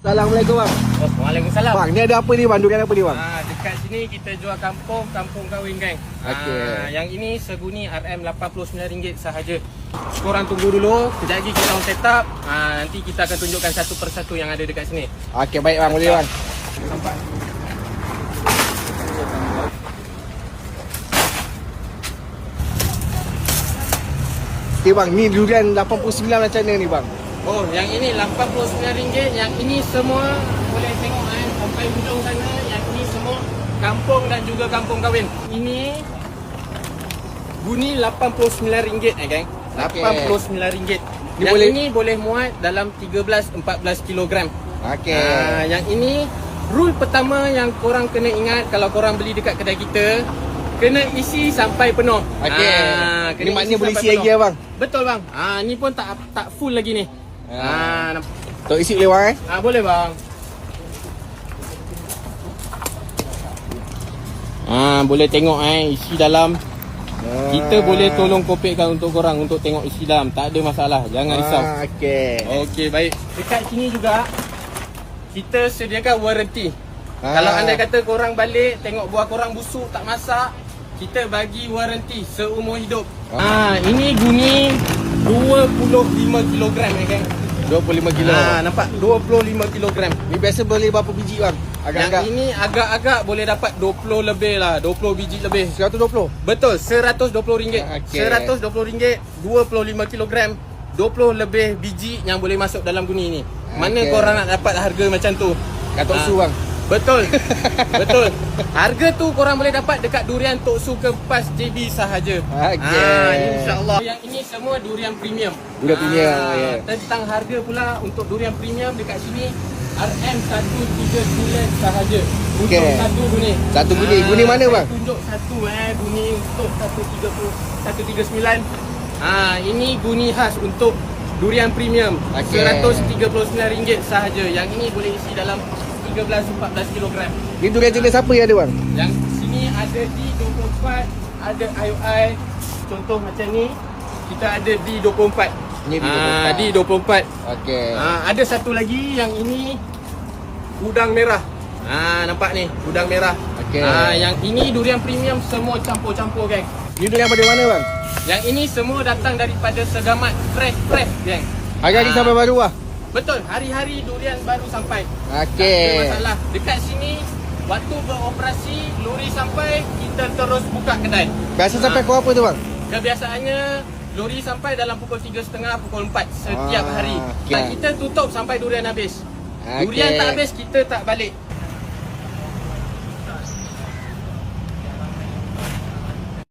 Assalamualaikum bang. Waalaikumsalam. Bang, ni ada apa ni bang? Durian apa ni bang? Dekat sini kita jual kampung kahwin geng. Okey. Yang ini seguni RM89 sahaja. Korang tunggu dulu, kejap lagi kita orang set up. Nanti kita akan tunjukkan satu persatu yang ada dekat sini. Okey, baik bang, boleh bang. Nampak? Okey bang, ni durian 89 macam mana ni bang? Oh, yang ini RM89. Yang ini semua boleh tengok sampai hujung sana. Yang ini semua kampung dan juga kampung kahwin. Ini bunyi RM89 geng. Okey. RM89. Ni Yang boleh- ini boleh muat dalam 13-14 kilogram. Okey. Yang ini rule pertama yang korang kena ingat kalau korang beli dekat kedai kita, kena isi sampai penuh. Okey. Kena Ni maknanya boleh sampai isi lagi penuh. ya bang? Betul bang. Ni pun tak full lagi ni. Nampak? Tok isi boleh bang Boleh bang. Boleh tengok isi dalam. Kita boleh tolong kopekkan untuk korang untuk tengok isi dalam. Tak ada masalah. Jangan risau. Okey. Okey, baik. Dekat sini juga kita sediakan warranty. Kalau anda kata korang balik tengok buah korang busuk tak masak, kita bagi warranty seumur hidup. Ini guni 25 kilogram geng. 25 kilo. Nampak 25 kilogram. Ni biasa boleh berapa biji bang? Agak-agak Yang ini agak-agak boleh dapat 20 lebih lah, 20 biji lebih. 120. Betul, RM120. Okey. RM120, 25 kilogram, 20 lebih biji yang boleh masuk dalam guni ni. Mana Okey. korang nak dapat harga macam tu? Kat Tok Su bang. Betul. Betul. Harga tu korang boleh dapat dekat durian Tok Su Kepas JB sahaja. Okey. InsyaAllah. Yang ini semua durian premium. Durian premium, ya. Tentang harga pula untuk durian premium dekat sini RM139 sahaja. Untuk Okey. satu guni. Satu guni. Guni mana, bang? Saya tunjuk satu guni untuk 139. Ini guni khas untuk durian premium. Okey. RM139 sahaja. Yang ini boleh isi dalam 13-14 kilogram. Ni durian jenis apa yang ada bang? Yang sini ada D24, ada IOI. Contoh macam ni, kita ada D24. Ni D24. D24. Okey. Ada satu lagi yang ini udang merah. Nampak ni, udang merah. Okey. Yang ini durian premium semua campur-campur geng. Ni durian dari mana bang? Yang ini semua datang daripada Segamat fresh geng. Hari-hari sampai baru lah. Betul, hari-hari durian baru sampai. Tak Okey. ada masalah. Dekat sini waktu beroperasi lori sampai kita terus buka kedai. Biasa sampai pukul apa tu bang? Kebiasaannya lori sampai dalam pukul 3.30 pukul 4 setiap hari. okey. Dan kita tutup sampai durian habis. Okey. Durian tak habis kita tak balik.